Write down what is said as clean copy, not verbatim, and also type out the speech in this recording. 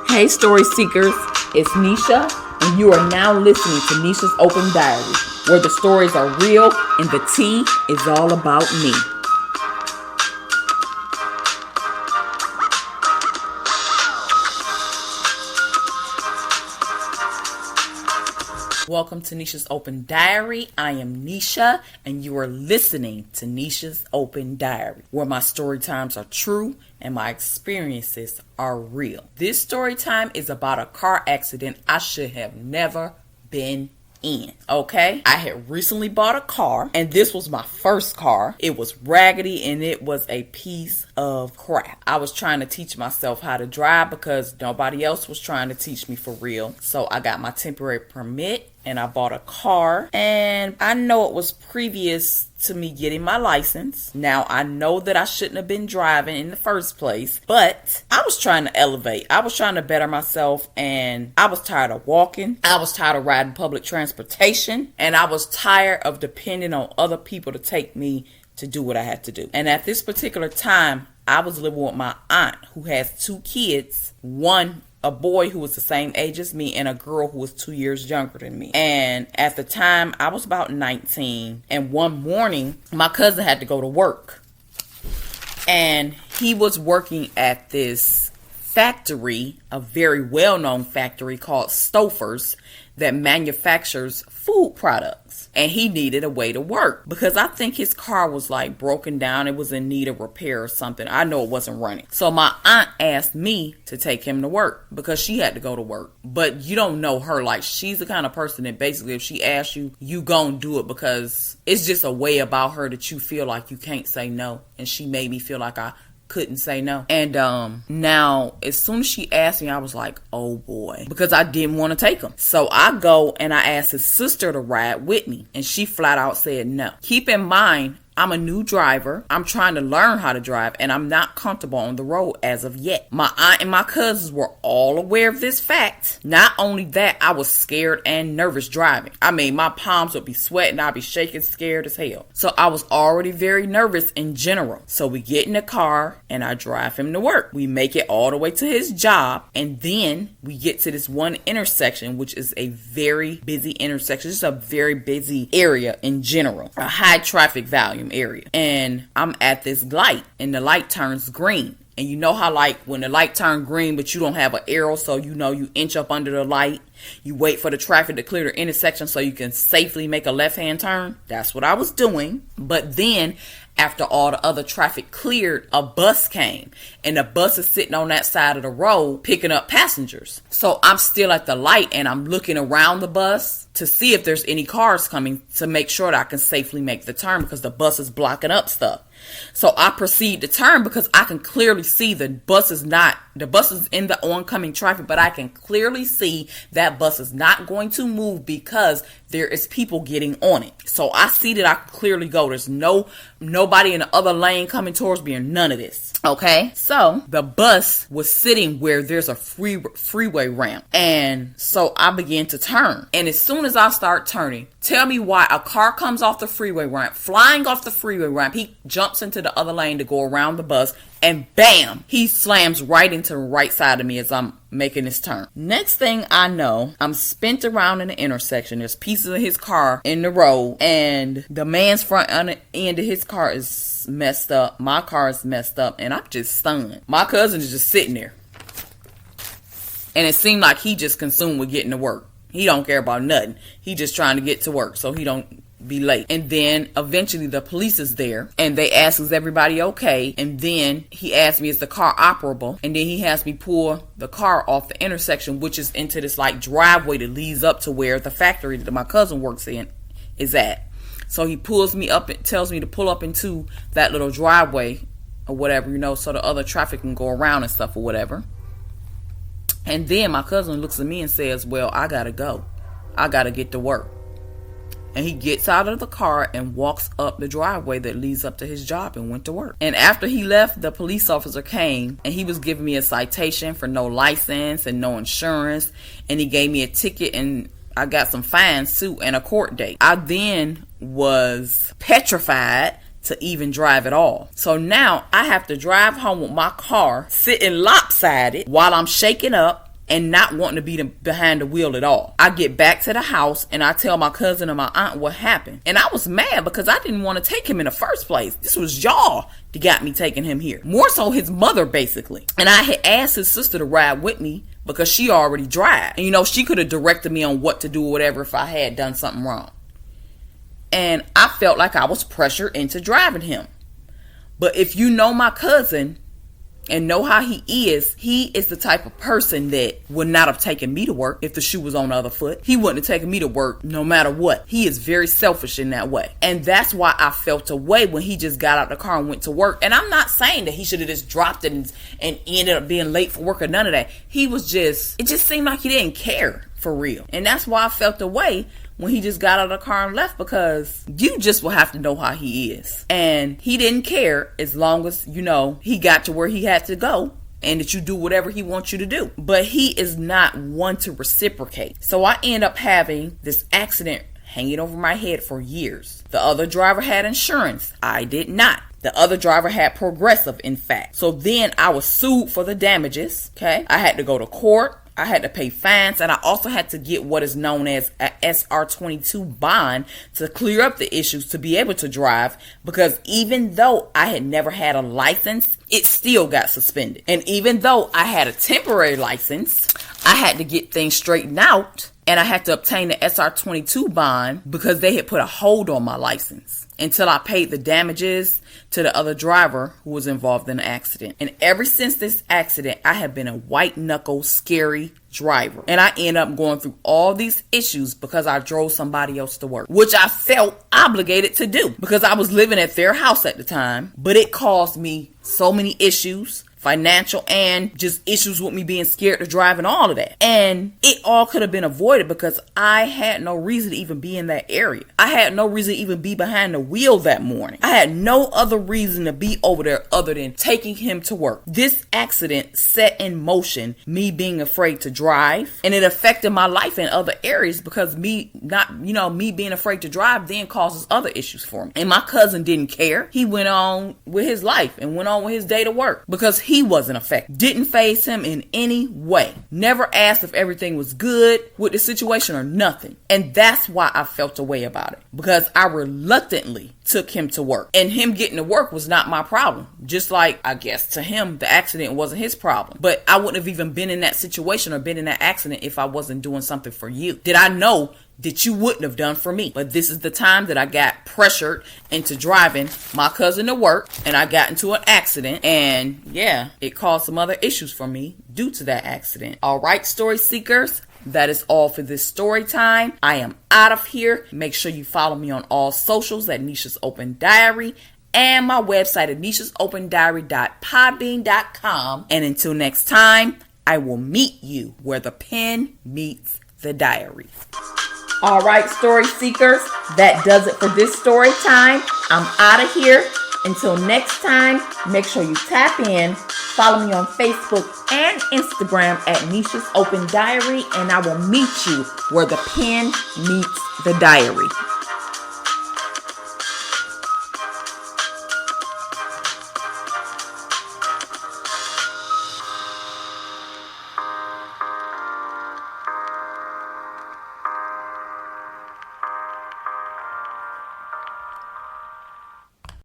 Hey story seekers, it's Nesha, and you are now listening to Nesha's Open Diary, where the stories are real and the tea is all about me. Welcome to Nesha's Open Diary. I am Nesha, and you are listening to Nesha's Open Diary, where my story times are true and my experiences are real. This story time is about a car accident I should have never been in. Okay, I had recently bought a car, and this was my first car. It was raggedy and it was a piece of crap. I was trying to teach myself how to drive because nobody else was trying to teach me for real. So I got my temporary permit and I bought a car, and I know it was previous to me getting my license. Now I know that I shouldn't have been driving in the first place, but I was trying to elevate. I was trying to better myself, and I was tired of walking. I was tired of riding public transportation, and I was tired of depending on other people to take me to do what I had to do. And at this particular time, I was living with my aunt who has two kids, a boy who was the same age as me and a girl who was 2 years younger than me. And at the time, I was about 19. And one morning, my cousin had to go to work. And he was working at this factory, a very well-known factory called Stouffer's, that manufactures food products. And he needed a way to work because I think his car was like broken down. It was in need of repair or something. I know it wasn't running. So my aunt asked me to take him to work because she had to go to work. But you don't know her. Like, she's the kind of person that basically if she asks you, you gonna do it because it's just a way about her that you feel like you can't say no. And she made me feel like I couldn't say no. And now as soon as she asked me, I was like, oh boy, because I didn't want to take him. So I go and I asked his sister to ride with me, and she flat out said no. Keep in mind, I'm a new driver. I'm trying to learn how to drive, and I'm not comfortable on the road as of yet. My aunt and my cousins were all aware of this fact. Not only that, I was scared and nervous driving. I mean, my palms would be sweating. I'd be shaking, scared as hell. So I was already very nervous in general. So we get in the car, and I drive him to work. We make it all the way to his job, and then we get to this one intersection, which is a very busy intersection. It's a very busy area in general. A high traffic volume area, and I'm at this light, and the light turns green. And you know how like when the light turns green but you don't have an arrow, so you know you inch up under the light, you wait for the traffic to clear the intersection so you can safely make a left-hand turn. That's what I was doing. But then after all the other traffic cleared, a bus came, and the bus is sitting on that side of the road picking up passengers. So I'm still at the light, and I'm looking around the bus to see if there's any cars coming to make sure that I can safely make the turn because the bus is blocking up stuff. So I proceed to turn because I can clearly see the bus is in the oncoming traffic, but I can clearly see that bus is not going to move because there is people getting on it. So I see that I can clearly go. There's nobody in the other lane coming towards me or none of this. Okay. So the bus was sitting where there's a freeway ramp. And so I began to turn. And as soon as I start turning, tell me why a car comes off the freeway ramp, flying off the freeway ramp. He jumps into the other lane to go around the bus, and bam, he slams right into the right side of me as I'm making this turn. Next thing I know, I'm spent around in the intersection. There's pieces of his car in the road, and the man's front end of his car is messed up. My car is messed up, and I'm just stunned. My cousin is just sitting there, and it seemed like he just consumed with getting to work. He don't care about nothing. He just trying to get to work so he don't be late. And then eventually the police is there, and they ask, is everybody okay? And then he asked me, is the car operable? And then he has me pull the car off the intersection, which is into this like driveway that leads up to where the factory that my cousin works in is at. So he pulls me up and tells me to pull up into that little driveway or whatever, so the other traffic can go around and stuff or whatever. And then my cousin looks at me and says, well, I gotta go. I gotta get to work. And he gets out of the car and walks up the driveway that leads up to his job and went to work. And after he left, the police officer came, and he was giving me a citation for no license and no insurance. And he gave me a ticket, and I got some fines too and a court date. I then was petrified to even drive at all. So now I have to drive home with my car sitting lopsided while I'm shaking up and not wanting to be behind the wheel at all. I get back to the house and I tell my cousin and my aunt what happened. And I was mad because I didn't want to take him in the first place. This was y'all that got me taking him here. More so his mother, basically. And I had asked his sister to ride with me because she already drive. And she could have directed me on what to do or whatever if I had done something wrong. And I felt like I was pressured into driving him. But if you know my cousin and know how he is the type of person that would not have taken me to work if the shoe was on the other foot. He wouldn't have taken me to work no matter what. He is very selfish in that way. And that's why I felt away when he just got out the car and went to work. And I'm not saying that he should have just dropped it and ended up being late for work or none of that. It just seemed like he didn't care for real. And that's why I felt away when he just got out of the car and left, because you just will have to know how he is. And he didn't care as long as, he got to where he had to go and that you do whatever he wants you to do. But he is not one to reciprocate. So I end up having this accident hanging over my head for years. The other driver had insurance. I did not. The other driver had Progressive, in fact. So then I was sued for the damages. Okay. I had to go to court. I had to pay fines, and I also had to get what is known as a SR22 bond to clear up the issues to be able to drive, because even though I had never had a license, it still got suspended. And even though I had a temporary license, I had to get things straightened out, and I had to obtain the SR22 bond because they had put a hold on my license until I paid the damages to the other driver who was involved in the accident. And ever since this accident, I have been a white knuckle, scary driver. And I end up going through all these issues because I drove somebody else to work, which I felt obligated to do because I was living at their house at the time. But it caused me so many issues, financial and just issues with me being scared to drive and all of that. And it all could have been avoided because I had no reason to even be in that area. I had no reason to even be behind the wheel that morning. I had no other reason to be over there other than taking him to work. This accident set in motion me being afraid to drive, and it affected my life in other areas because me being afraid to drive then causes other issues for me. And my cousin didn't care. He went on with his life and went on with his day to work because he wasn't affected. Didn't faze him in any way. Never asked if everything was good with the situation or nothing. And that's why I felt a way about it, because I reluctantly took him to work. And him getting to work was not my problem. Just like, I guess, to him, the accident wasn't his problem. But I wouldn't have even been in that situation or been in that accident if I wasn't doing something for you. Did I know that you wouldn't have done for me? But this is the time that I got pressured into driving my cousin to work, and I got into an accident, and it caused some other issues for me due to that accident. All right, story seekers, that is all for this story time. I am out of here. Make sure you follow me on all socials at Nesha's Open Diary and my website at neshasOpenDiary.podbean.com. And until next time, I will meet you where the pen meets the diary. All right, story seekers, that does it for this story time. I'm out of here. Until next time, make sure you tap in, follow me on Facebook and Instagram at Nesha's Open Diary, and I will meet you where the pen meets the diary.